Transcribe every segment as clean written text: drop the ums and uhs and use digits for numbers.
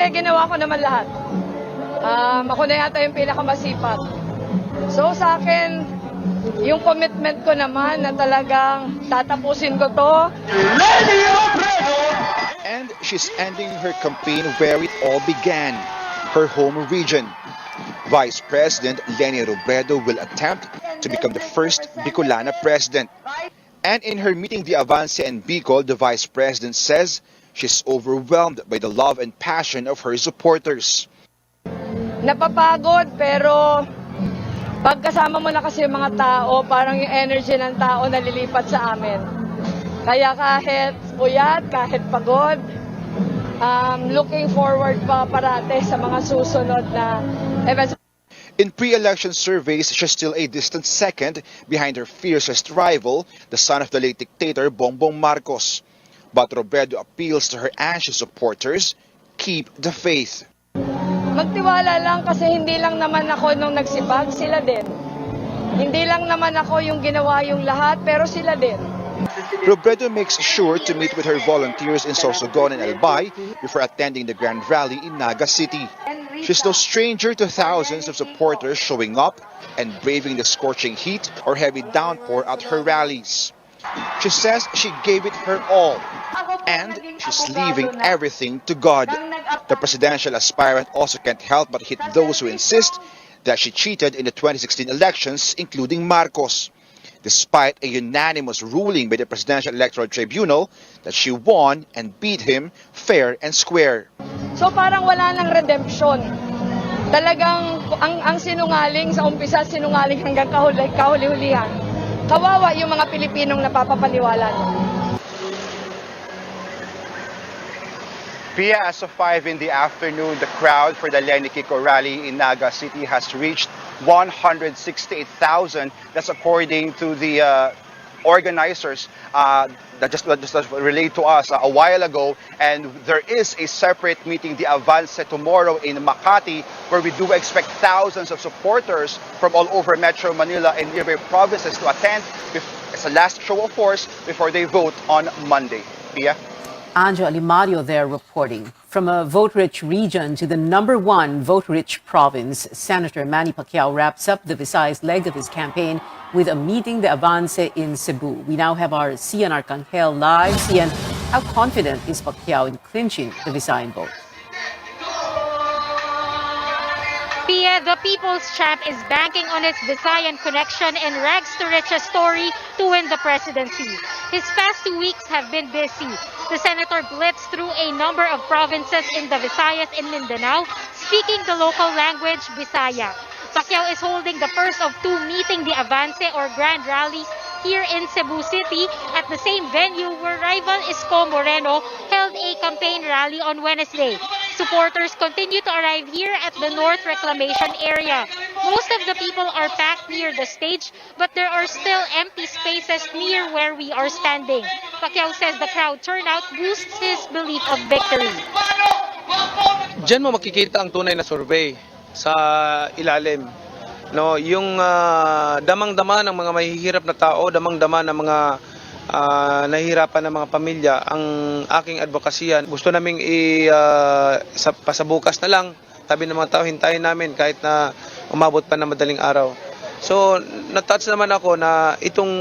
Ginawa ko naman lahat. Ako na yata yung pinakamasipag. So sa akin, yung commitment ko naman na talagang tatapusin ko to. And she's ending her campaign where it all began, her home region. Vice President Leni Robredo will attempt to become the first Bicolana president. And in her meeting the Avance and Bicol, the Vice President says she's overwhelmed by the love and passion of her supporters. Napapagod pero pagkasama mo na kasi yung mga tao, parang yung energy ng tao nalilipat sa amin. Kaya kahit puyat, kahit pagod, looking forward pa parate sa mga susunod na events. In pre-election surveys, she's still a distant second behind her fiercest rival, the son of the late dictator Bongbong Marcos. But Robredo appeals to her anxious supporters, keep the faith. Magtiwala lang kasi hindi lang naman ako nung nagsipag, sila din. Hindi lang naman ako yung ginawa yung lahat, pero sila din. Robredo makes sure to meet with her volunteers in Sorsogon and Albay before attending the grand rally in Naga City. She's no stranger to thousands of supporters showing up and braving the scorching heat or heavy downpour at her rallies. She says she gave it her all, and she's leaving everything to God. The presidential aspirant also can't help but hit those who insist that she cheated in the 2016 elections, including Marcos, despite a unanimous ruling by the Presidential Electoral Tribunal that she won and beat him fair and square. So parang wala nang redemption. Talagang ang sinungaling sa umpisa, sinungaling hanggang kahuli-hulihan. Kawawa yung mga Pilipinong napapapaniwala niyo. Pia, as of 5 in the afternoon, the crowd for the Leni Kiko rally in Naga City has reached 168,000. That's according to the organizers that just relayed to us a while ago. And there is a separate meeting, the Avance, tomorrow in Makati, where we do expect thousands of supporters from all over Metro Manila and nearby provinces to attend. It's a last show of force before they vote on Monday. Pia? Anjo Alimario there reporting. From a vote-rich region to the #1 vote-rich province, Senator Manny Pacquiao wraps up the Visayas leg of his campaign with a meeting the Avance in Cebu. We now have our Cian Arcangel live. Cian, how confident is Pacquiao in clinching the Visayan vote? Pia, the People's Champ is banking on his Visayan connection and rags to riches story to win the presidency. His past 2 weeks have been busy. The senator blitzed through a number of provinces in the Visayas and Mindanao, speaking the local language, Bisaya. Pacquiao is holding the first of 2 meeting the Avance or Grand Rallies here in Cebu City at the same venue where rival Isko Moreno held a campaign rally on Wednesday. Supporters continue to arrive here at the North Reclamation area. Most of the people are packed near the stage, but there are still empty spaces near where we are standing. Pacquiao says the crowd turnout boosts his belief of victory. Diyan mo makikita ang tunay na survey sa ilalim. No, yung damang-dama ng mga mahihirap na tao, damang-dama ng mga nahihirapan ng mga pamilya, ang aking advokasya. Gusto naming pasabukas na lang, tabi ng mga tao, hintayin namin kahit na umabot pa ng madaling araw. So, natouch naman ako na itong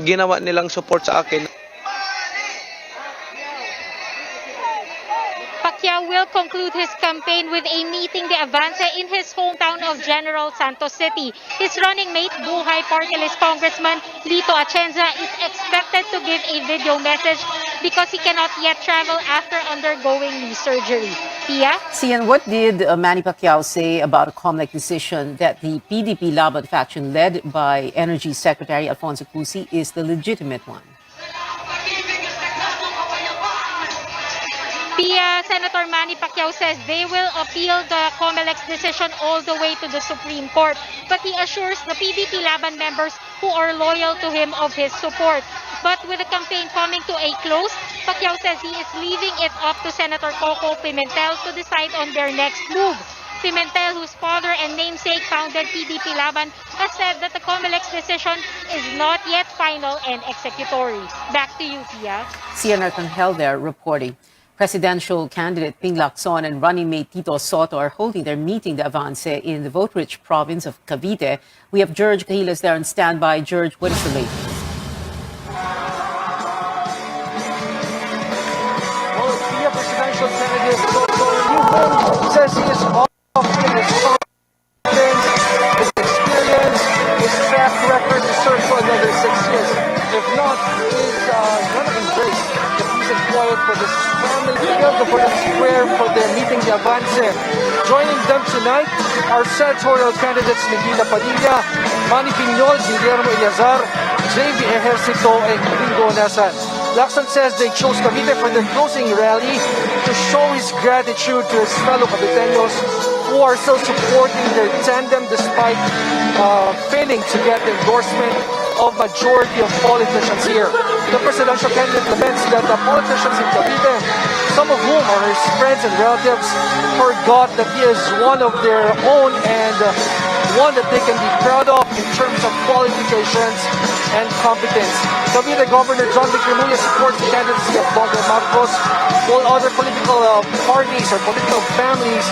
ginawa nilang support sa akin. Pacquiao will conclude his campaign with a meeting the Avance in his hometown of General Santos City. His running mate, Buhay Party List Congressman Lito Atienza, is expected to give a video message because he cannot yet travel after undergoing knee surgery. Pia? Cian, what did Manny Pacquiao say about a COMELEC decision that the PDP Laban faction led by Energy Secretary Alfonso Cusi is the legitimate one? Pia, Senator Manny Pacquiao says they will appeal the COMELEC's decision all the way to the Supreme Court. But he assures the PDP Laban members who are loyal to him of his support. But with the campaign coming to a close, Pacquiao says he is leaving it up to Senator Coco Pimentel to decide on their next move. Pimentel, whose father and namesake founded PDP Laban, has said that the COMELEC's decision is not yet final and executory. Back to you, Pia. Cian Arcangel there reporting. Presidential candidate Ping Lacson and running mate Tito Soto are holding their meeting de avance in the vote-rich province of Cavite. We have George Cahilas there on standby. George, what is the latest? Well, the presidential candidate Soto Newman says he is offering his confidence, his experience, his track record to serve for another 6 years. If not, he's going to embrace the peace and quiet for this family. The Government Square for their meeting de avance. Joining them tonight are senatorial candidates Nikita Padilla, Manny Piñol, Guillermo Eleazar, JV Ejercito, and Ringo Nasan. Lacson says they chose Cavite for their closing rally to show his gratitude to his fellow Caviteños who are still supporting their tandem despite failing to get the endorsement of majority of politicians here. The presidential candidate laments that the politicians in Cavite, some of whom are his friends and relatives, forgot that he is one of their own and one that they can be proud of in terms of qualifications and competence. Cavite Governor John Victorino supports the candidacy of Bongbong Marcos, while other political parties or political families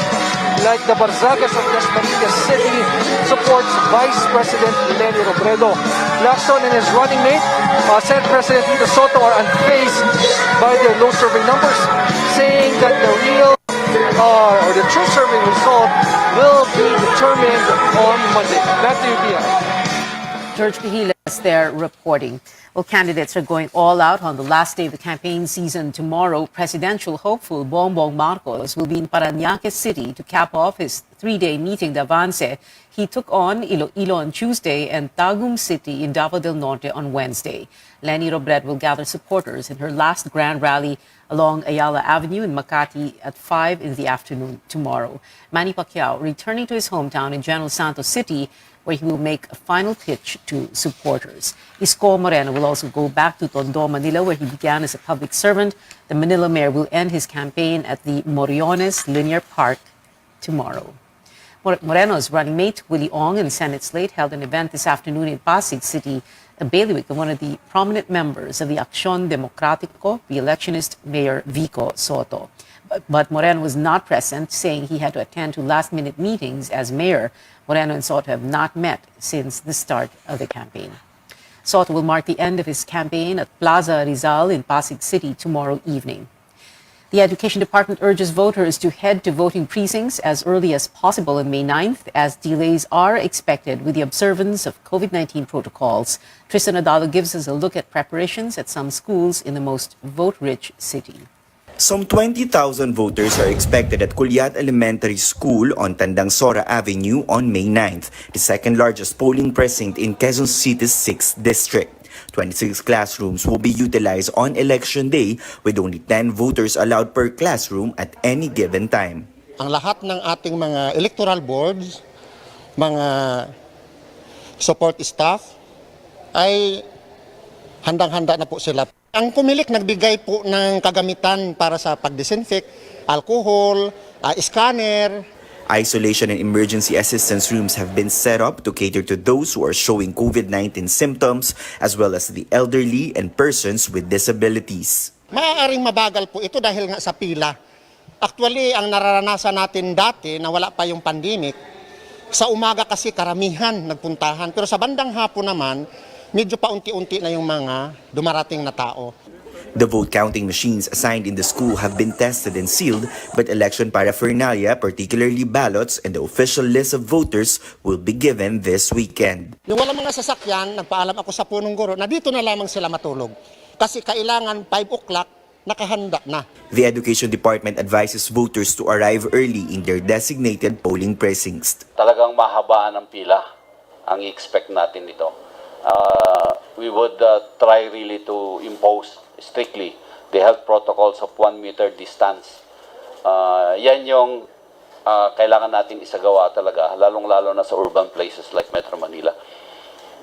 like the Barzagas of Dasmariñas City supports Vice President Leni Robredo. Lacson and his running mate, Senate President Tito Soto, are unfazed by their low survey numbers, saying that the real or the true survey result will be determined on Monday. Back to you, Pia. George Cahilas there reporting. Well, candidates are going all out on the last day of the campaign season tomorrow. Presidential hopeful Bongbong Marcos will be in Parañaque City to cap off his 3-day meeting de avance. He took on Iloilo on Tuesday and Tagum City in Davao del Norte on Wednesday. Leni Robredo will gather supporters in her last grand rally along Ayala Avenue in Makati at 5 in the afternoon tomorrow. Manny Pacquiao returning to his hometown in General Santos City, where he will make a final pitch to supporters. Isko Moreno will also go back to Tondo, Manila, where he began as a public servant. The Manila mayor will end his campaign at the Moriones Linear Park tomorrow. Moreno's running mate, Willie Ong, and Senate slate held an event this afternoon in Pasig City, a bailiwick of one of the prominent members of the Acción Democrático, re-electionist Mayor Vico Soto. But Moreno was not present, saying he had to attend to last-minute meetings as mayor. Moreno and Soto have not met since the start of the campaign. Soto will mark the end of his campaign at Plaza Rizal in Pasig City tomorrow evening. The Education Department urges voters to head to voting precincts as early as possible on May 9th, as delays are expected with the observance of COVID-19 protocols. Tristan Adalo gives us a look at preparations at some schools in the most vote-rich city. Some 20,000 voters are expected at Culiat Elementary School on Tandang Sora Avenue on May 9th, the second largest polling precinct in Quezon City's 6th district. 26 classrooms will be utilized on Election Day, with only 10 voters allowed per classroom at any given time. Ang lahat ng ating mga electoral boards, mga support staff, ay handang-handa na po sila. Ang pumilik nagbigay po ng kagamitan para sa pag-disinfect, alcohol, scanner. Isolation and emergency assistance rooms have been set up to cater to those who are showing COVID-19 symptoms, as well as the elderly and persons with disabilities. Maaaring mabagal po ito dahil nga sa pila. Actually, ang nararanasan natin dati na wala pa yung pandemic, sa umaga kasi karamihan nagpuntahan. Pero sa bandang hapon naman, medyo paunti-unti na yung mga dumarating na tao. The vote counting machines assigned in the school have been tested and sealed, but election paraphernalia, particularly ballots and the official list of voters, will be given this weekend. Yung walang mga sasakyan, nagpaalam ako sa punong guro na dito na lamang sila matulog. Kasi kailangan 5 o'clock, nakahanda na. The Education Department advises voters to arrive early in their designated polling precincts. Talagang mahabaan ang pila ang i-expect natin dito. We would try really to impose strictly the health protocols of 1 meter distance. Yan yung kailangan natin isagawa talaga, lalong-lalo na sa urban places like Metro Manila.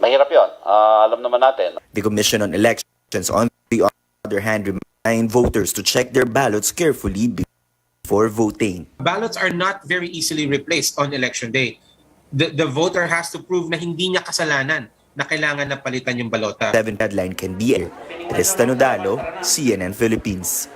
Mahirap yun. Alam naman natin. The Commission on Elections, on the other hand, remind voters to check their ballots carefully before voting. Ballots are not very easily replaced on election day. The voter has to prove na hindi niya kasalanan na kailangan na palitan yung balota. 7 deadline can be aired. Tristan Odalo, CNN Philippines.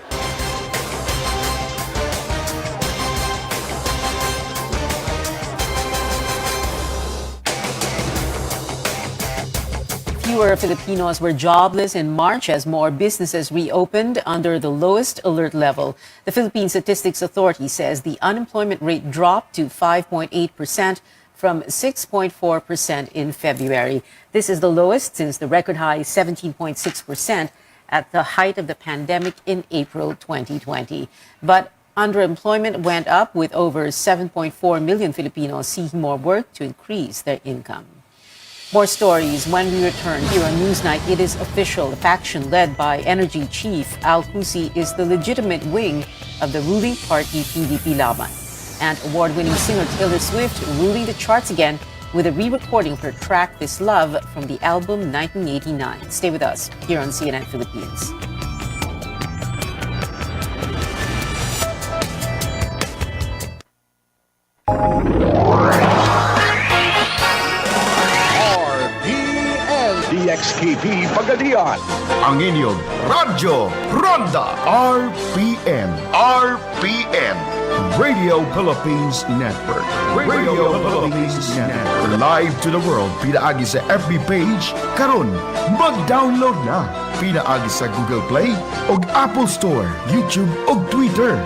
fewer Filipinos were jobless in March as more businesses reopened under the lowest alert level. The Philippine Statistics Authority says the unemployment rate dropped to 5.8% from 6.4% in February. This is the lowest since the record high 17.6% at the height of the pandemic in April 2020. But underemployment went up with over 7.4 million Filipinos seeking more work to increase their income. More stories when we return here on Newsnight. It is official. The faction led by Energy Chief Al Cusi is the legitimate wing of the ruling party PDP Laban. And award-winning singer Taylor Swift ruling the charts again with a re-recording of her track This Love from the album 1989. Stay with us here on CNN Philippines. RPN DXKP Pagadian, ang inyong Radyo Ronda. RPN Radio Philippines Network. Radio Philippines Network. Live to the world, pinaagi sa FB page, karon mag-download na. Pinaagi sa Google Play o Apple Store, YouTube o Twitter.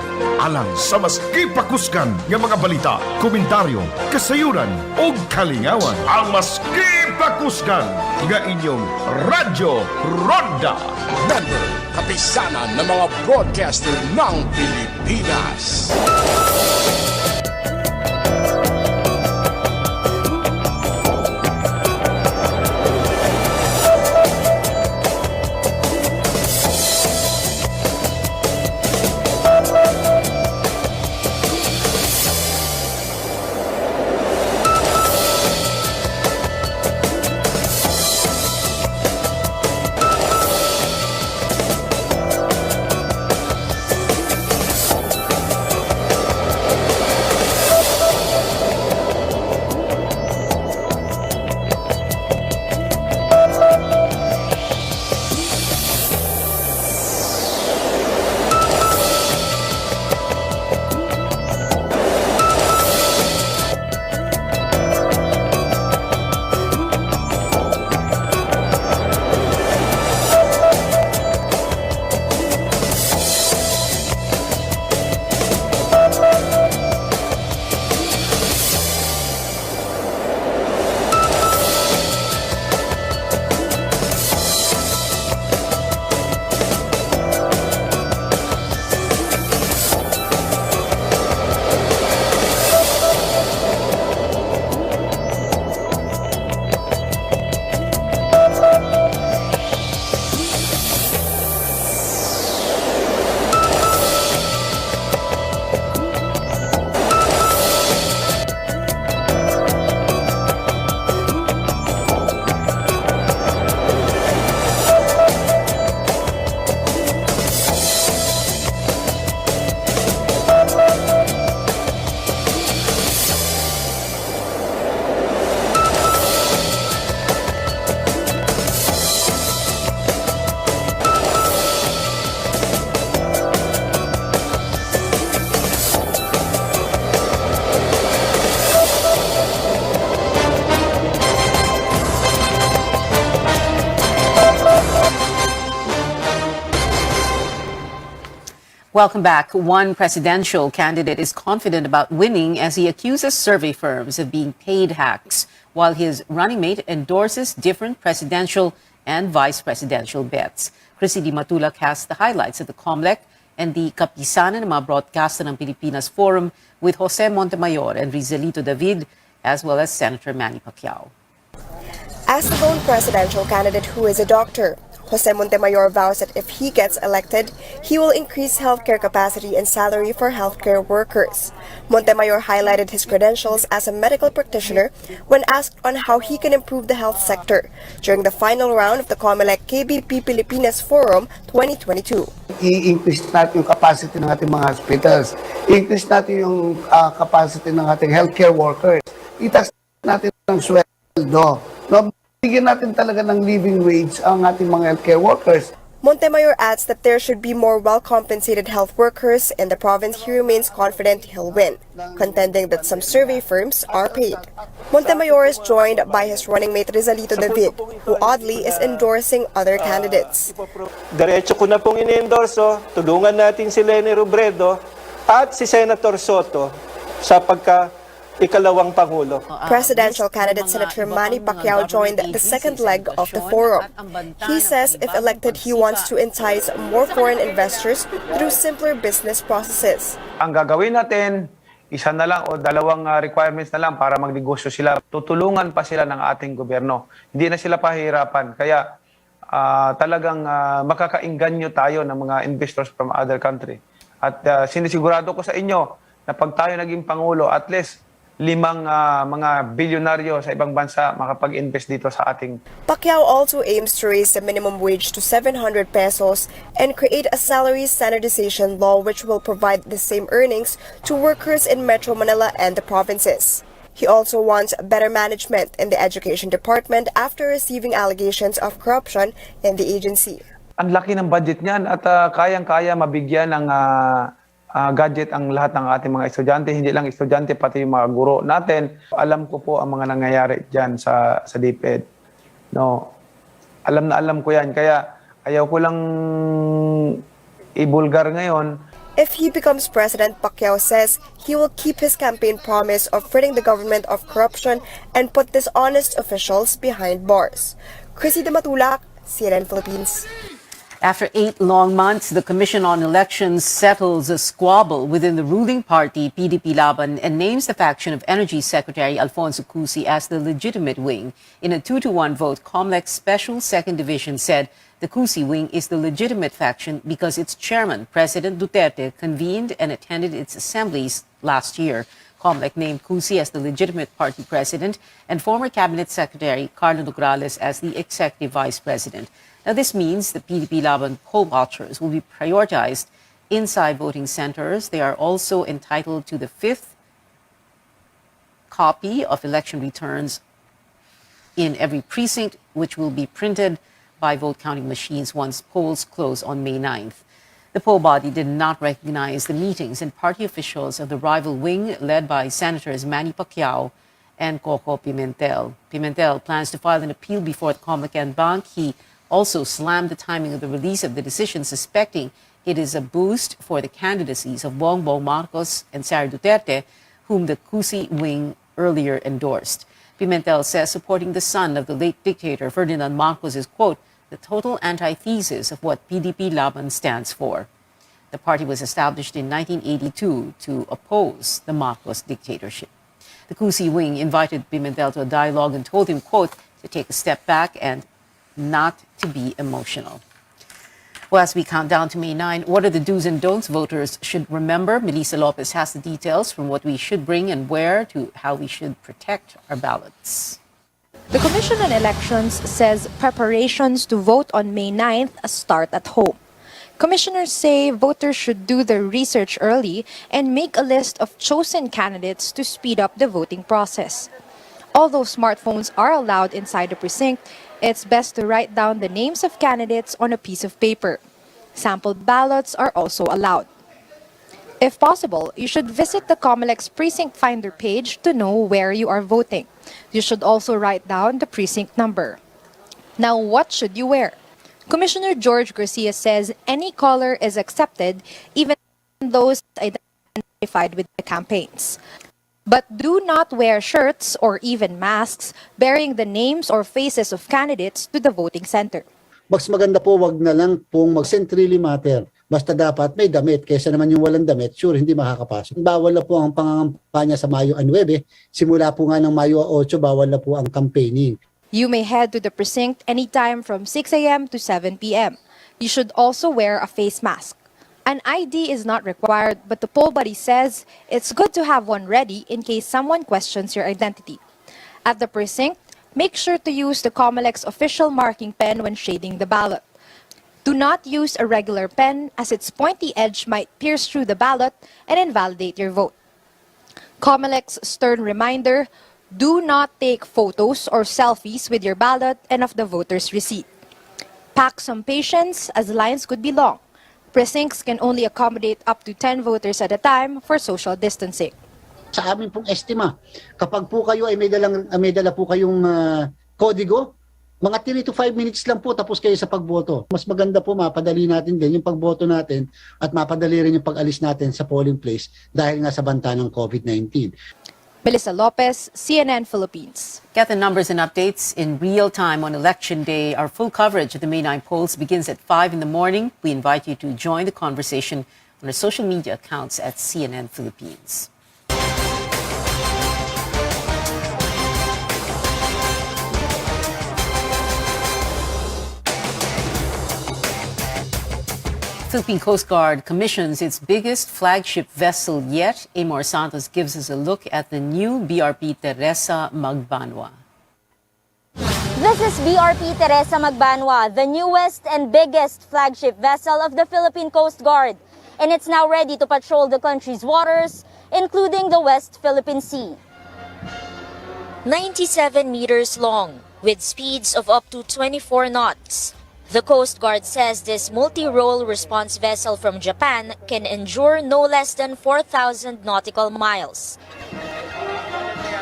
Alang sa mas kipakuskan ng mga balita, komentaryo, kasayuran o kalingawan. Ang mas kipakuskan ng inyong Radyo Ronda. Member, kapisanan ng mga broadcaster ng Pilipinas. Welcome back. One presidential candidate is confident about winning as he accuses survey firms of being paid hacks, while his running mate endorses different presidential and vice presidential bets. Chrissy Di Matulak has the highlights of the COMELEC and the Kapisanan ng mga Broadcaster ng Pilipinas Forum with Jose Montemayor and Rizelito David, as well as Senator Manny Pacquiao. As the lone presidential candidate who is a doctor, Jose Montemayor vows that if he gets elected, he will increase healthcare capacity and salary for healthcare workers. Montemayor highlighted his credentials as a medical practitioner when asked on how he can improve the health sector during the final round of the COMELEC KBP Pilipinas Forum 2022. I-increase natin yung capacity ng ating mga hospitals. I-increase natin yung capacity ng ating healthcare workers. Itaas natin ang sweldo. No? Bigyan natin talaga ng living wage ang ating mga healthcare workers. Montemayor adds that there should be more well-compensated health workers in the province. He remains confident he'll win, contending that some survey firms are paid. Montemayor is joined by his running mate Rizalito David, who oddly is endorsing other candidates. Diretso ko na pong in-endorso, tulungan natin si Leni Robredo at si Senator Soto sa ikalawang Pangulo. Presidential candidate Senator Manny Pacquiao joined the second leg of the forum. He says if elected, he wants to entice more foreign investors through simpler business processes. Ang gagawin natin, isa na lang o dalawang requirements na lang para magnegosyo sila. Tutulungan pa sila ng ating gobyerno. Hindi na sila pahihirapan. Kaya talagang makakainganyo tayo ng mga investors from other country. At sinisigurado ko sa inyo na pag tayo naging Pangulo, at least 5 mga bilyonaryo sa ibang bansa makapag-invest dito sa ating. Pacquiao also aims to raise the minimum wage to 700 pesos and create a salary standardization law which will provide the same earnings to workers in Metro Manila and the provinces. He also wants better management in the education department after receiving allegations of corruption in the agency. Ang laki ng budget niyan at kayang-kaya mabigyan ng gadget ang lahat ng ating mga estudyante, hindi lang estudyante, pati yung mga guro natin. Alam ko po ang mga nangyayari dyan sa DepEd. No, alam ko yan, kaya ayaw ko lang ibulgar ngayon. If he becomes president, Pacquiao says he will keep his campaign promise of ridding the government of corruption and put dishonest officials behind bars. Chrissy de Matulak, CNN Philippines. After 8 long months, the Commission on Elections settles a squabble within the ruling party, PDP Laban, and names the faction of Energy Secretary Alfonso Cusi as the legitimate wing. In a 2-1 vote, COMELEC Special Second Division said the Cusi wing is the legitimate faction because its chairman, President Duterte, convened and attended its assemblies last year. COMELEC named Cusi as the legitimate party president and former Cabinet Secretary Carlo Nograles as the executive vice president. Now, this means the PDP Laban poll watchers will be prioritized inside voting centers. They are also entitled to the 5th copy of election returns in every precinct, which will be printed by vote counting machines once polls close on May 9th. The poll body did not recognize the meetings and party officials of the rival wing led by Senators Manny Pacquiao and Coco Pimentel. Pimentel plans to file an appeal before the COMELEC and Bank. He also slammed the timing of the release of the decision, suspecting it is a boost for the candidacies of Bongbong Marcos and Sara Duterte, whom the Cusi wing earlier endorsed. Pimentel says supporting the son of the late dictator Ferdinand Marcos is, quote, the total antithesis of what PDP Laban stands for. The party was established in 1982 to oppose the Marcos dictatorship. The Cusi wing invited Pimentel to a dialogue and told him, quote, to take a step back and not to be emotional. Well, as we count down to May 9, what are the do's and don'ts voters should remember? Melissa Lopez has the details from what we should bring and wear to how we should protect our ballots. The Commission on Elections says preparations to vote on May 9th start at home. Commissioners say voters should do their research early and make a list of chosen candidates to speed up the voting process. Although smartphones are allowed inside the precinct, it's best to write down the names of candidates on a piece of paper. Sampled ballots are also allowed. If possible, you should visit the COMELEC's Precinct Finder page to know where you are voting. You should also write down the precinct number. Now, what should you wear? Commissioner George Garcia says any color is accepted, even those identified with the campaigns. But do not wear shirts or even masks bearing the names or faces of candidates to the voting center. Mas maganda po wag na lang pong mag-centrally matter. Basta dapat may damit, kaysa naman yung walang damit, sure, hindi makakapasok. Bawal na po ang pangangampanya sa Mayo 9. Simula po nga ng Mayo 8, bawal na po ang campaigning. You may head to the precinct anytime from 6 a.m. to 7 p.m. You should also wear a face mask. An ID is not required, but the poll body says it's good to have one ready in case someone questions your identity. At the precinct, make sure to use the COMELEC's official marking pen when shading the ballot. Do not use a regular pen as its pointy edge might pierce through the ballot and invalidate your vote. COMELEC's stern reminder, do not take photos or selfies with your ballot and of the voter's receipt. Pack some patience as lines could be long. Precincts can only accommodate up to 10 voters at a time for social distancing. Sa amin pong estima, kapag po kayo ay may dala po kayong kodigo, mga 3 to 5 minutes lang po tapos kayo sa pagboto. Mas maganda po mapadali natin din yung pagboto natin at mapadali rin yung pag-alis natin sa polling place dahil nga sa banta ng COVID-19. Melissa Lopez, CNN Philippines. Get the numbers and updates in real time on Election Day. Our full coverage of the May 9 polls begins at 5 in the morning. We invite you to join the conversation on our social media accounts at CNN Philippines. Philippine Coast Guard commissions its biggest flagship vessel yet. Amor Santos gives us a look at the new BRP Teresa Magbanwa. This is BRP Teresa Magbanwa, the newest and biggest flagship vessel of the Philippine Coast Guard. And it's now ready to patrol the country's waters, including the West Philippine Sea. 97 meters long, with speeds of up to 24 knots. The Coast Guard says this multi-role response vessel from Japan can endure no less than 4,000 nautical miles.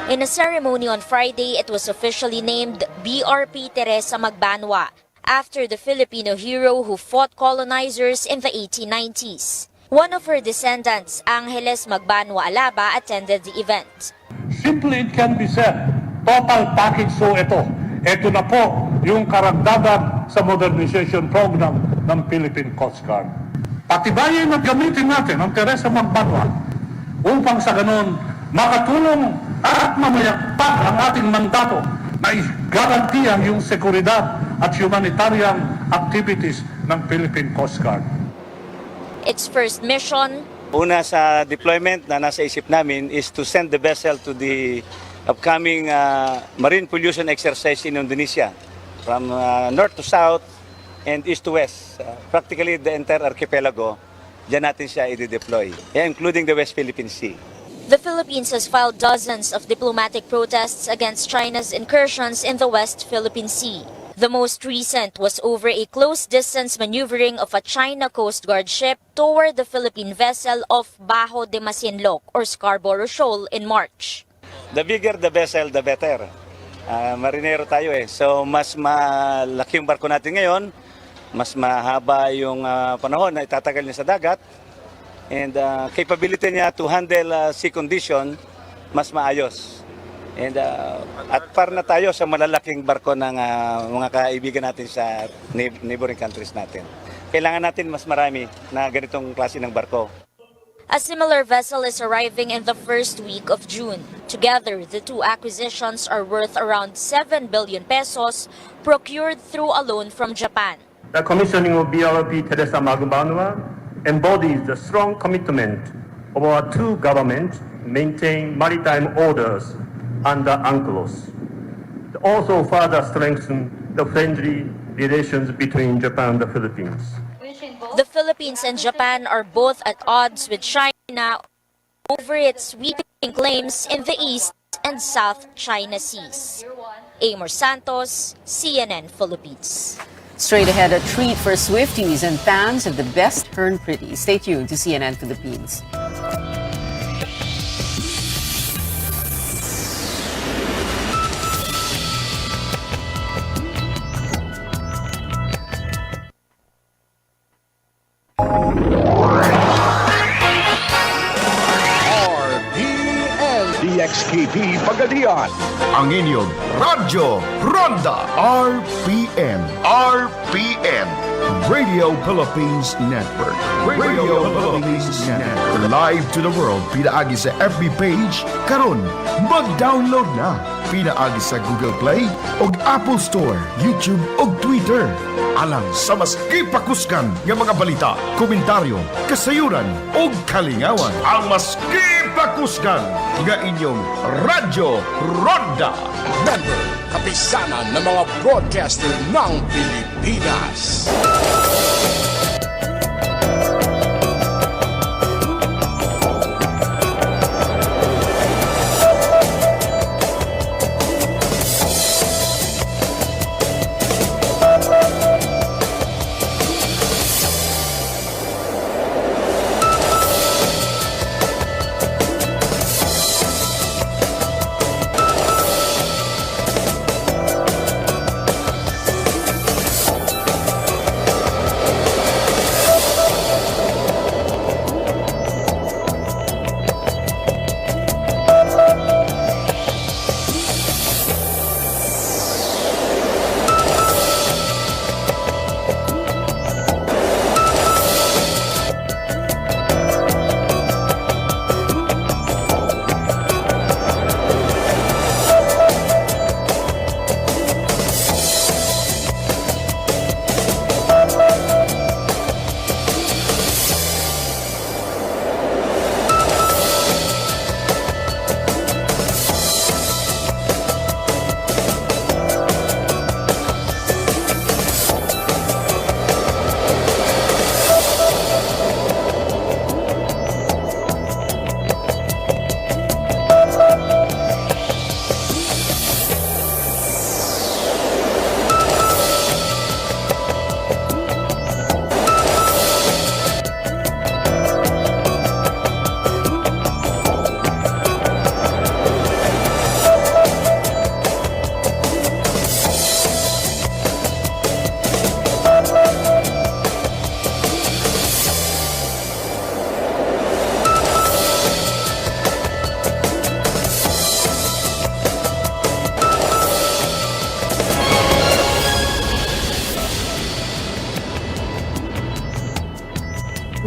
In a ceremony on Friday, it was officially named BRP Teresa Magbanwa after the Filipino hero who fought colonizers in the 1890s. One of her descendants, Angeles Magbanwa Alaba, attended the event. Simply it can be said, total package so ito. Ito na po yung karagdagan sa modernization program ng Philippine Coast Guard. Patibayin at gamitin natin ang Teresa Magbanwa upang sa ganun makatulong at mamayagpag ang ating mandato na garantiyan yung seguridad at humanitarian activities ng Philippine Coast Guard. Its first mission, una sa deployment na nasa isip namin is to send the vessel to the upcoming marine pollution exercise in Indonesia from north to south and east to west. Practically the entire archipelago, dyan natin siya i-deploy, including the West Philippine Sea. the Philippines has filed dozens of diplomatic protests against China's incursions in the West Philippine Sea. The most recent was over a close-distance maneuvering of a China Coast Guard ship toward the Philippine vessel off Bajo de Masinloc or Scarborough Shoal in March. The bigger the vessel, the better. Marinero tayo eh. So mas malaki yung barko natin ngayon, mas mahaba yung panahon na itatagal niya sa dagat, and capability niya to handle sea condition mas maayos. And at par na tayo sa malalaking barko ng mga kaibigan natin sa neighboring countries natin. Kailangan natin mas marami na ganitong klase ng barko. A similar vessel is arriving in the first week of June. Together, the two acquisitions are worth around 7 billion pesos procured through a loan from Japan. The commissioning of BRP Teresa Magbanwa embodies the strong commitment of our two governments to maintain maritime orders under UNCLOS. It also further strengthen the friendly relations between Japan and the Philippines. The Philippines and Japan are both at odds with China over its sweeping claims in the East and South China Seas. Amor Santos, CNN Philippines. Straight ahead, a treat for Swifties and fans of the best Turn Pretty. Stay tuned to CNN Philippines. RPN DXKP Pagadian. Ang inyong Radyo Ronda. RPN. RPN. Radio Philippines Network. Radio Philippines Network. Live to the world. Pinaagi sa FB page. Karon, mag-download na. Pinaagi sa Google Play o Apple Store, YouTube o Twitter. Alang sa mas ipakuskan ng mga balita, komentaryo, kasayuran o kalingawan. Ang mas ipakuskan ng inyong Radyo Ronda. Member, kapisanan ng mga broadcaster ng Pilipinas.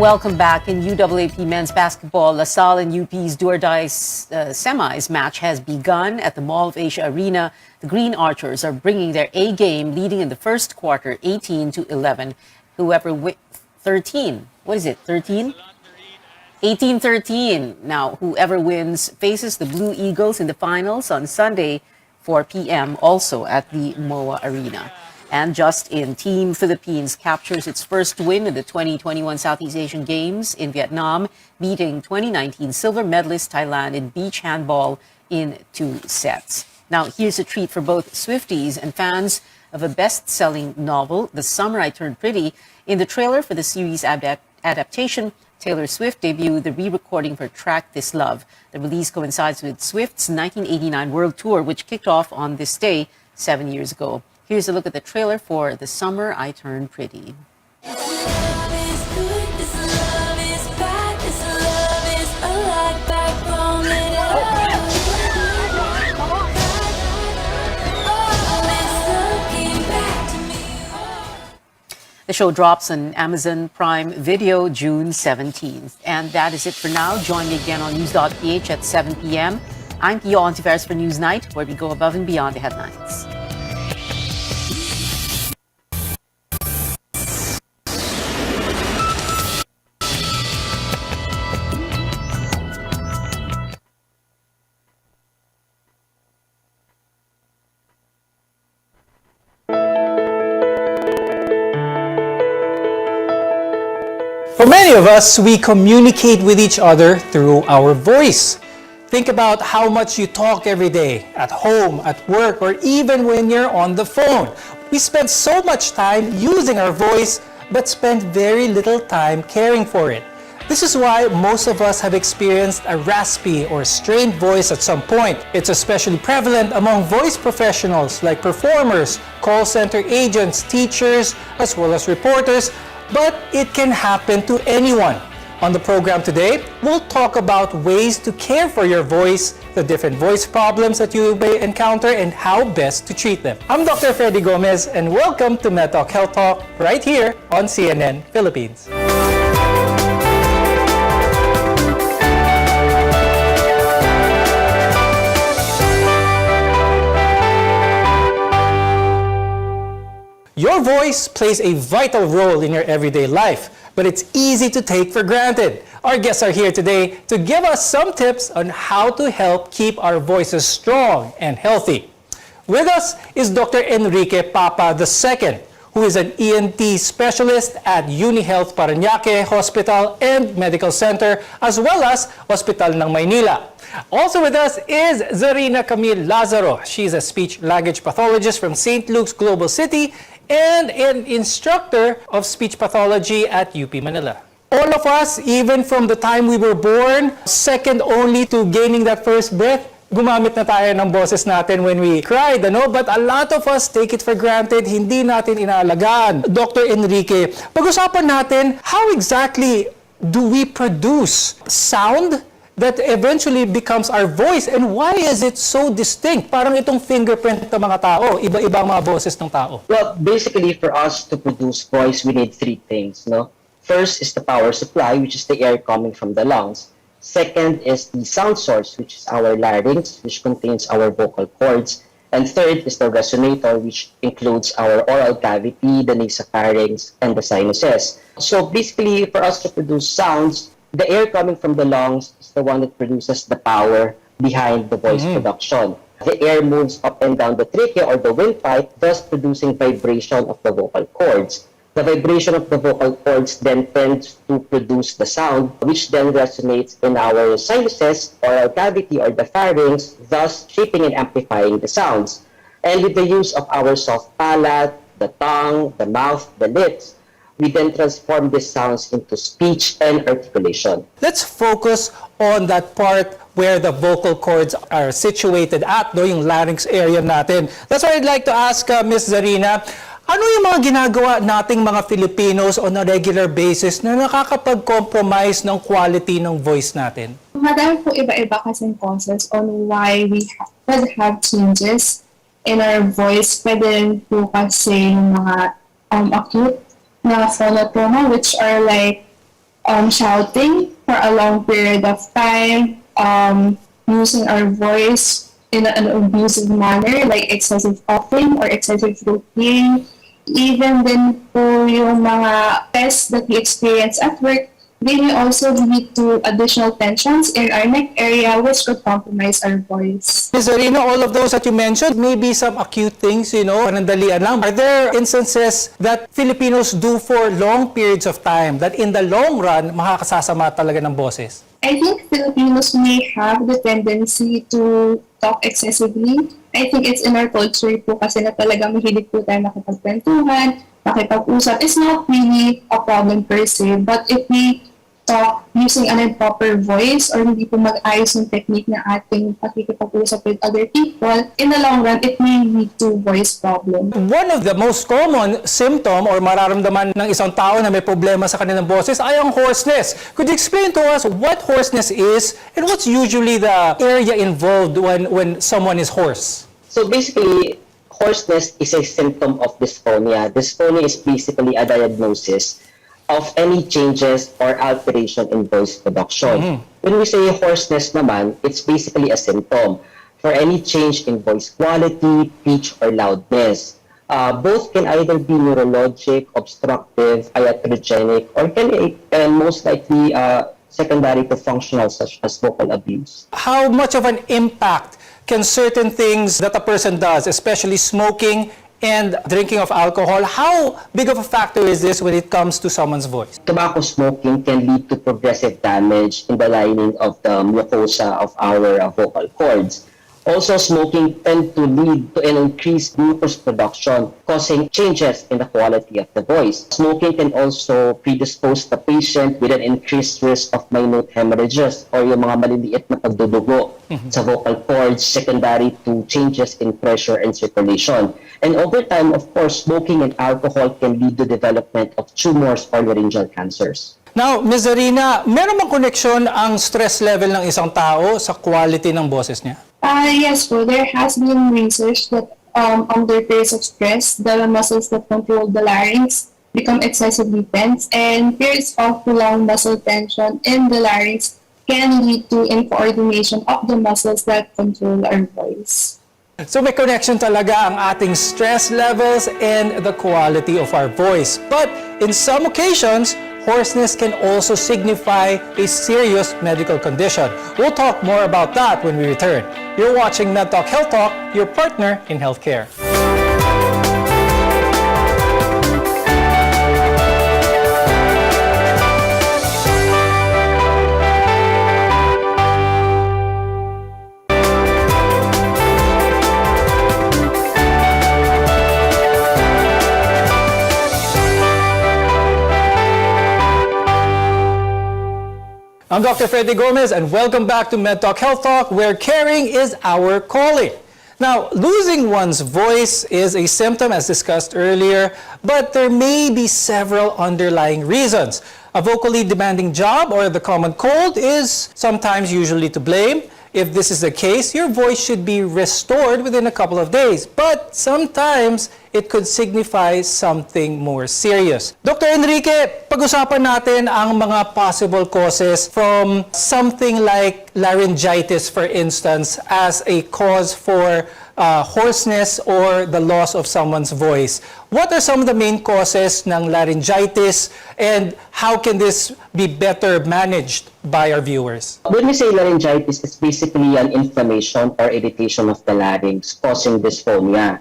Welcome back. In UAAP men's basketball, LaSalle and UP's do-or-die semis match has begun at the Mall of Asia Arena. The Green Archers are bringing their A game, leading in the first quarter 18-11. Whoever 13. What is it? 13? 18-13. Now, whoever wins faces the Blue Eagles in the finals on Sunday, 4 p.m., also at the MOA Arena. And just in, Team Philippines captures its first win in the 2021 Southeast Asian Games in Vietnam, beating 2019 silver medalist Thailand in beach handball in 2 sets. Now, here's a treat for both Swifties and fans of a best-selling novel, The Summer I Turned Pretty. In the trailer for the series adaptation, Taylor Swift debuted the re-recording for track This Love. The release coincides with Swift's 1989 World Tour, which kicked off on this day 7 years ago. Here's a look at the trailer for The Summer I Turned Pretty. The show drops on Amazon Prime Video June 17th. And that is it for now. Join me again on news.ph at 7 p.m. I'm Pio Ontiveros for Newsnight, where we go above and beyond the headlines. For many of us, we communicate with each other through our voice. Think about how much you talk every day, at home, at work, or even when you're on the phone. We spend so much time using our voice, but spend very little time caring for it. This is why most of us have experienced a raspy or strained voice at some point. It's especially prevalent among voice professionals like performers, call center agents, teachers, as well as reporters, but it can happen to anyone. On the program today, we'll talk about ways to care for your voice, the different voice problems that you may encounter, and how best to treat them. I'm Dr. Freddy Gomez, and welcome to MedTalk Health Talk right here on CNN Philippines. Your voice plays a vital role in your everyday life, but it's easy to take for granted. Our guests are here today to give us some tips on how to help keep our voices strong and healthy. With us is Dr. Enrique Papa II, who is an ENT specialist at UniHealth Parañaque Hospital and Medical Center, as well as Hospital ng Maynila. Also with us is Zarina Camille Lazaro. She's a speech language pathologist from St. Luke's Global City and an instructor of speech pathology at UP Manila. All of us, even from the time we were born, second only to gaining that first breath, gumamit na tayo ng boses natin when we cried, ano? But a lot of us take it for granted, hindi natin inaalagaan. Dr. Enrique, pag-usapan natin, how exactly do we produce sound that eventually becomes our voice, and why is it so distinct? Parang itong fingerprint ng mga tao, iba-ibang mga boses ng tao. Well, basically for us to produce voice, we need 3 things, no? First is the power supply, which is the air coming from the lungs. Second is the sound source, which is our larynx, which contains our vocal cords. And third is the resonator, which includes our oral cavity, the nasopharynx, and the sinuses. So basically, for us to produce sounds, the air coming from the lungs is the one that produces the power behind the voice production. The air moves up and down the trachea or the windpipe, thus producing vibration of the vocal cords. The vibration of the vocal cords then tends to produce the sound, which then resonates in our sinuses or our cavity or the pharynx, thus shaping and amplifying the sounds. And with the use of our soft palate, the tongue, the mouth, the lips, we then transform these sounds into speech and articulation. Let's focus on that part where the vocal cords are situated at, yung larynx area natin. That's why I'd like to ask Ms. Zarina, ano yung mga ginagawa nating mga Filipinos on a regular basis na nakakapag-compromise ng quality ng voice natin? Madami po iba-iba kasing causes on why we have changes in our voice. Pwede rin po kasi yung mga acute na phonotrauma, which are like shouting for a long period of time, using our voice in an abusive manner like excessive coughing or excessive routine. Even din po yung mga tests that we experience at work, they may also lead to additional tensions in our neck area which could compromise our voice. Ms. Zarina, all of those that you mentioned, maybe some acute things, panandalian lang. Are there instances that Filipinos do for long periods of time that in the long run, makakasasama talaga ng boses? I think Filipinos may have the tendency to talk excessively. I think it's in our culture po kasi na talagang mahilig po tayo makipagkwentuhan, makipag-usap. It's not really a problem per se, but if we talk using an improper voice or hindi po mag-ayos yung technique na ating pakikipag-usap with other people, in the long run, it may lead to voice problem. One of the most common symptom or mararamdaman ng isang tao na may problema sa kanilang boses ay ang hoarseness. Could you explain to us what hoarseness is and what's usually the area involved when someone is hoarse? So basically, hoarseness is a symptom of dysphonia. Dysphonia is basically a diagnosis of any changes or alteration in voice production. When we say hoarseness naman, it's basically a symptom for any change in voice quality, pitch, or loudness. Both can either be neurologic, obstructive, iatrogenic, or can most likely secondary to functional such as vocal abuse. How much of an impact can certain things that a person does, especially smoking and drinking of alcohol, how big of a factor is this when it comes to someone's voice? Tobacco smoking can lead to progressive damage in the lining of the mucosa of our vocal cords. Also, smoking tends to lead to an increased mucus production, causing changes in the quality of the voice. Smoking can also predispose the patient with an increased risk of minute hemorrhages or yung mga maliliit na pagdudugo sa vocal cords, secondary to changes in pressure and circulation. And over time, of course, smoking and alcohol can lead to development of tumors or laryngeal cancers. Now, Ms. Zarina, meron bang koneksyon ang stress level ng isang tao sa quality ng boses niya? Yes, so there has been research that under periods of stress, the muscles that control the larynx become excessively tense, and periods of prolonged muscle tension in the larynx can lead to incoordination of the muscles that control our voice. So may connection talaga ang ating stress levels and the quality of our voice. But in some occasions, hoarseness can also signify a serious medical condition. We'll talk more about that when we return. You're watching MedTalk Health Talk, your partner in healthcare. I'm Dr. Freddy Gomez, and welcome back to MedTalk Health Talk, where caring is our calling. Now, losing one's voice is a symptom, as discussed earlier, but there may be several underlying reasons. A vocally demanding job or the common cold is sometimes usually to blame. If this is the case, your voice should be restored within a couple of days. But sometimes, it could signify something more serious. Dr. Enrique, pag-usapan natin ang mga possible causes from something like laryngitis, for instance, as a cause for hoarseness or the loss of someone's voice. What are some of the main causes ng laryngitis, and how can this be better managed by our viewers? When we say laryngitis, it's basically an inflammation or irritation of the larynx causing dysphonia.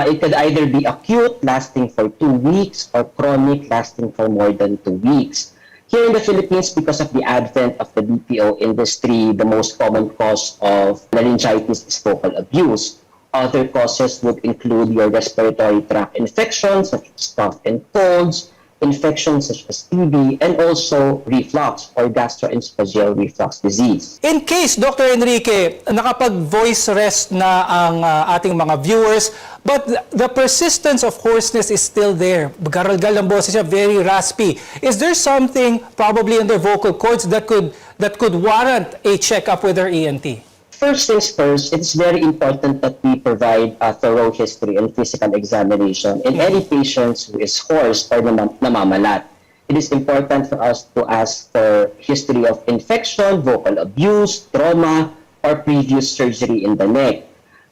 It could either be acute, lasting for 2 weeks, or chronic, lasting for more than 2 weeks. Here in the Philippines, because of the advent of the BPO industry, the most common cause of laryngitis is vocal abuse. Other causes would include your respiratory tract infections, such as cough and colds, infections such as TB, and also reflux or gastroesophageal reflux disease. In case, Dr. Enrique, nakapag-voice rest na ang ating mga viewers, but the persistence of hoarseness is still there. Garalgal ang boses siya, very raspy. Is there something probably in their vocal cords that could warrant a checkup with their ENT? First things first, it's very important that we provide a thorough history and physical examination in any patients who is hoarse or namamalat. it is important for us to ask for history of infection, vocal abuse, trauma, or previous surgery in the neck.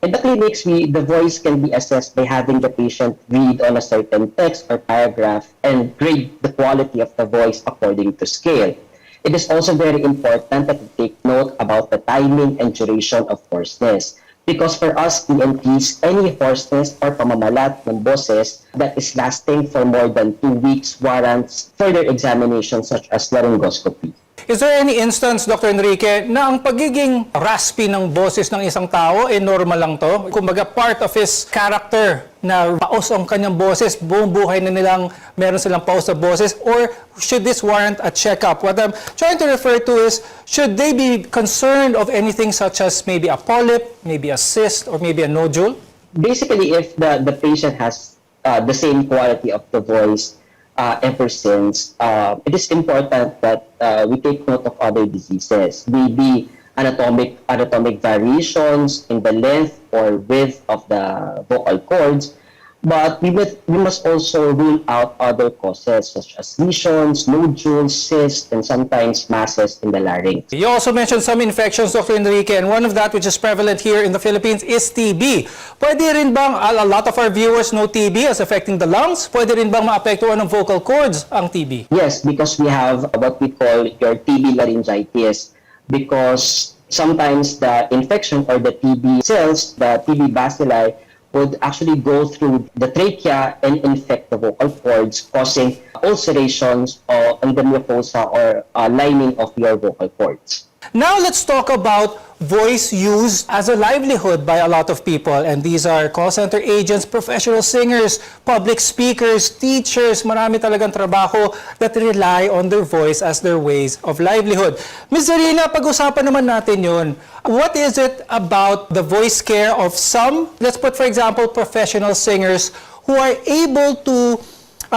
In the clinics, the voice can be assessed by having the patient read on a certain text or paragraph and grade the quality of the voice according to scale. It is also very important that we take note about the timing and duration of hoarseness. Because for us ENTs, any hoarseness or pamamalat ng boses that is lasting for more than 2 weeks warrants further examination such as laryngoscopy. Is there any instance, Dr. Enrique, na ang pagiging raspy ng boses ng isang tao, normal lang to? Kumbaga, part of his character na paus ang kanyang boses, buong buhay na nilang meron silang paus sa boses, or should this warrant a checkup? What I'm trying to refer to is, should they be concerned of anything such as maybe a polyp, maybe a cyst, or maybe a nodule? Basically, if the patient has the same quality of the voice ever since, it is important that we take note of other diseases, maybe anatomic variations in the length or width of the vocal cords, but we must also rule out other causes such as lesions, nodules, cysts, and sometimes masses in the larynx. You also mentioned some infections, Dr. Enrique, and one of that which is prevalent here in the Philippines is TB. Pwede rin bang, a lot of our viewers know TB as affecting the lungs, pwede rin bang maapektuhan ng vocal cords ang TB? Yes, because we have what we call your TB laryngitis, because sometimes the infection or the TB cells, the TB bacilli, would actually go through the trachea and infect the vocal cords, causing ulcerations on the mucosa or lining of your vocal cords. Now let's talk about voice used as a livelihood by a lot of people, and these are call center agents, professional singers, public speakers, teachers. Marami talagang trabaho that rely on their voice as their ways of livelihood. Ms. Zarina, pag-usapan naman natin yun. What is it about the voice care of some, let's put for example, professional singers who are able to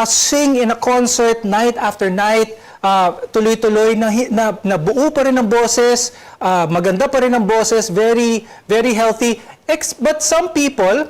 sing in a concert night after night, tuloy-tuloy na buo pa rin ang boses, maganda pa rin ang boses, very very healthy. But some people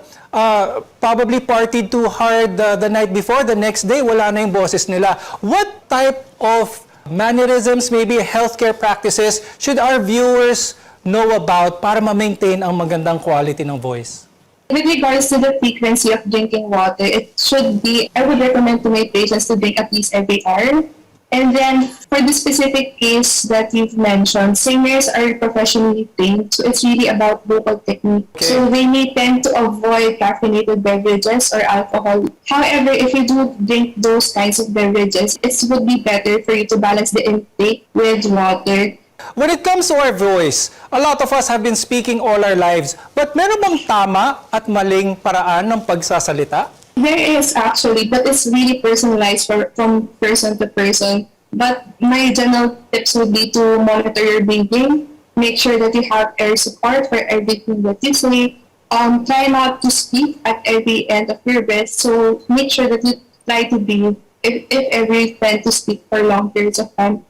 probably partied too hard the night before, the next day wala na yung boses nila. What type of mannerisms, maybe healthcare practices should our viewers know about para ma-maintain ang magandang quality ng voice? With regards to the frequency of drinking water, it should be, I would recommend to my patients to drink at least every hour. And then, for the specific case that you've mentioned, singers are professionally trained, so it's really about vocal technique. Okay. So they may tend to avoid caffeinated beverages or alcohol. However, if you do drink those kinds of beverages, it would be better for you to balance the intake with water. When it comes to our voice, a lot of us have been speaking all our lives, but meron bang tama at maling paraan ng pagsasalita? There is actually, but it's really personalized from person to person. But my general tips would be to monitor your breathing, make sure that you have air support for everything that you say. Try not to speak at every end of your breath, so make sure that you try to breathe if ever you tend to speak for long periods of time.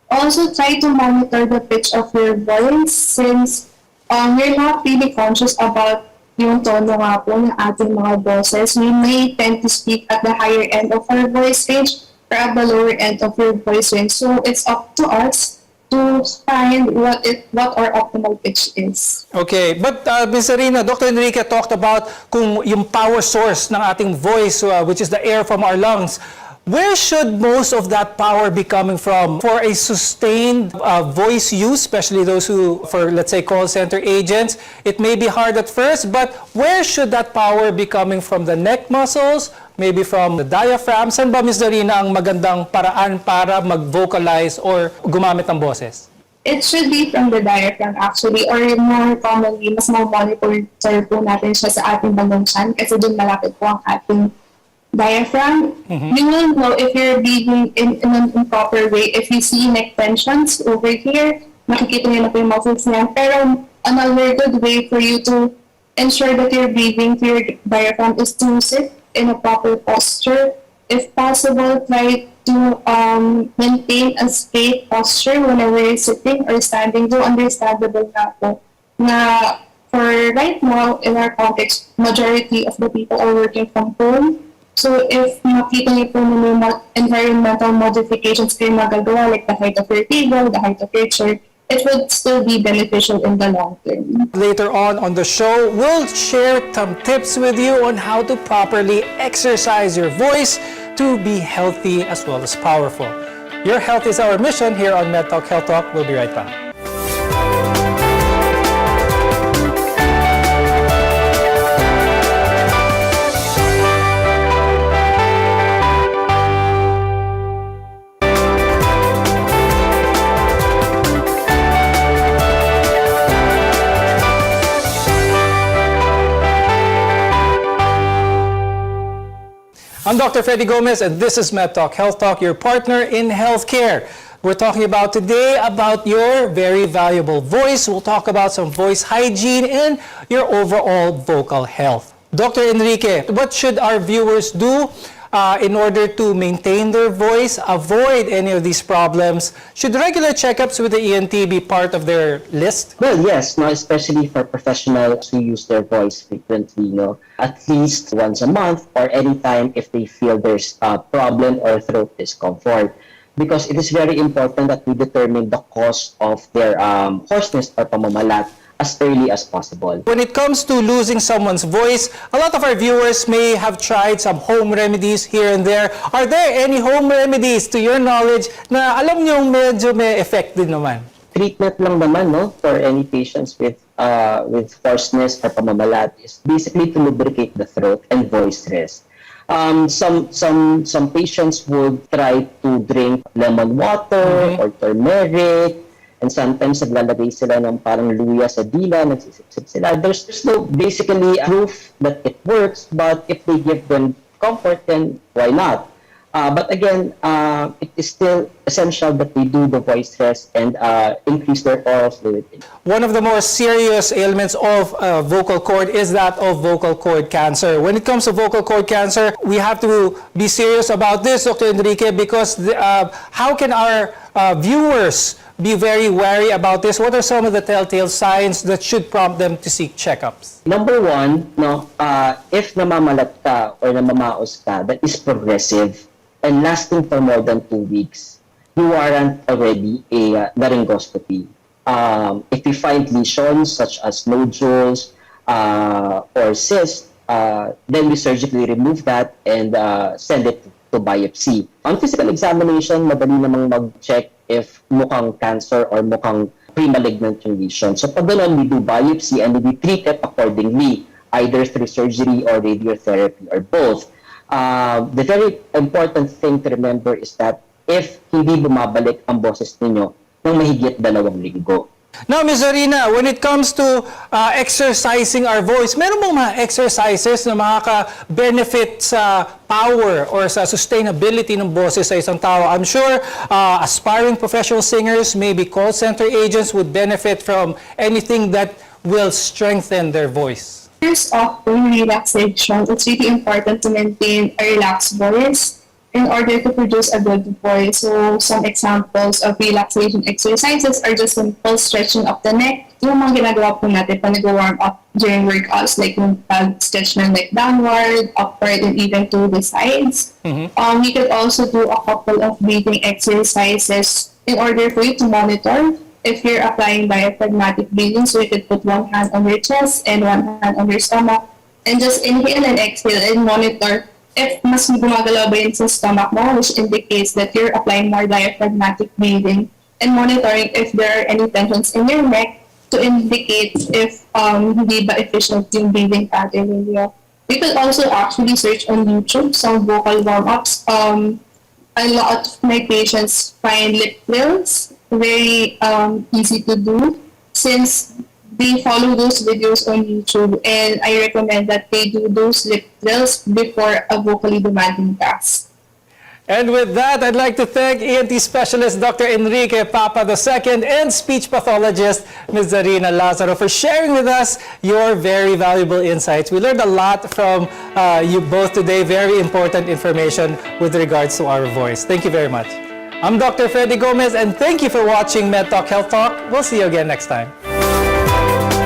Also, try to monitor the pitch of your voice since you're not really conscious about yung tono nga po ng ating mga boses. We may tend to speak at the higher end of our voice range or at the lower end of your voice range. So it's up to us to find what our optimal pitch is. Okay, but Ms. Zarina, Dr. Enrique talked about kung yung power source ng ating voice, which is the air from our lungs. Where should most of that power be coming from for a sustained voice use, especially those who, for let's say call center agents, it may be hard at first, but where should that power be coming from? The neck muscles, maybe from the diaphragm? Saan ba, Ms. Zarina, ang magandang paraan para mag-vocalize or gumamit ng boses? It should be from the diaphragm actually, or more commonly, mas ma-monitor po natin siya sa ating bandang tiyan kasi dun malapit po ang ating diaphragm. You will know if you're breathing in an improper way. If you see neck tensions over here, makikita niyo na po yung muscles niya. Pero another good way for you to ensure that you're breathing through your diaphragm is to sit in a proper posture. If possible, try to maintain a straight posture whenever you're sitting or standing. So understandable na po na for right now, in our context, majority of the people are working from home. So if makita niyo po na may environmental modifications kayo magagawa, like the height of your table, the height of your chair, it would still be beneficial in the long term. Later on the show, we'll share some tips with you on how to properly exercise your voice to be healthy as well as powerful. Your health is our mission here on MedTalk Health Talk. We'll be right back. I'm Dr. Freddy Gomez, and this is MedTalk Health Talk, your partner in healthcare. We're talking about today about your very valuable voice. We'll talk about some voice hygiene and your overall vocal health. Dr. Enrique, what should our viewers do in order to maintain their voice, avoid any of these problems? Should regular checkups with the ENT be part of their list? Well, yes, no, especially for professionals who use their voice frequently, at least once a month or anytime if they feel there's a problem or throat discomfort. Because it is very important that we determine the cause of their hoarseness or pamamalat as early as possible. When it comes to losing someone's voice, a lot of our viewers may have tried some home remedies here and there. Are there any home remedies to your knowledge na alam niyong medyo may effect din naman? Treatment lang naman, for any patients with hoarseness or pamamalat is basically to lubricate the throat and voice rest. Some patients would try to drink lemon water or turmeric, and sometimes naglalagay sila ng parang luya sa dila, nagsisipsip sila. There's no basically proof that it works, but if they give them comfort, then why not? But again, it is still essential that they do the voice rest and increase their oral fluid. One of the more serious ailments of vocal cord is that of vocal cord cancer. When it comes to vocal cord cancer, we have to be serious about this, Dr. Enrique, because how can our viewers be very wary about this? What are some of the telltale signs that should prompt them to seek checkups? Number one, if namamalat ka or namamaos ka, that is progressive and lasting for more than 2 weeks, you warrant already a laryngoscopy. If you find lesions such as nodules or cysts, then we surgically remove that and send it to biopsy. On physical examination, madali namang mag-check if mukhang cancer or mukhang pre-malignant yung lesion. So pag ganun, we do biopsy and we treat it accordingly, either through surgery or radiotherapy or both. The very important thing to remember is that if hindi bumabalik ang boses ninyo ng mahigit 2 linggo. Now, Ms. Zarina, when it comes to exercising our voice, meron mong mga exercises na makaka-benefit sa power or sa sustainability ng boses sa isang tao? I'm sure aspiring professional singers, maybe call center agents would benefit from anything that will strengthen their voice. First off, relaxation. It's really important to maintain a relaxed voice in order to produce a good voice. So some examples of relaxation exercises are just simple stretching of the neck. Yung mga ginagawa po natin pag nag-warm up during workouts, like yung pag-stretch ng neck downward, upward, and even to the sides. We could also do a couple of breathing exercises in order for you to monitor if you're applying diaphragmatic breathing. So you could put one hand on your chest and one hand on your stomach and just inhale and exhale and monitor if mas gumagalaw ba yun sa stomach mo, which indicates that you're applying more diaphragmatic breathing, and monitoring if there are any tensions in your neck to indicate if hindi ba efficient yung breathing pattern ninyo. You could also actually search on YouTube some vocal warm-ups. A lot of my patients find lip trills very easy to do since they follow those videos on YouTube, and I recommend that they do those lip trills before a vocally demanding task. And with that, I'd like to thank ENT specialist Dr. Enrique Papa II and speech pathologist Ms. Zarina Lazaro for sharing with us your very valuable insights. We learned a lot from you both today, very important information with regards to our voice. Thank you very much. I'm Dr. Freddy Gomez, and thank you for watching MedTalk Health Talk. We'll see you again next time.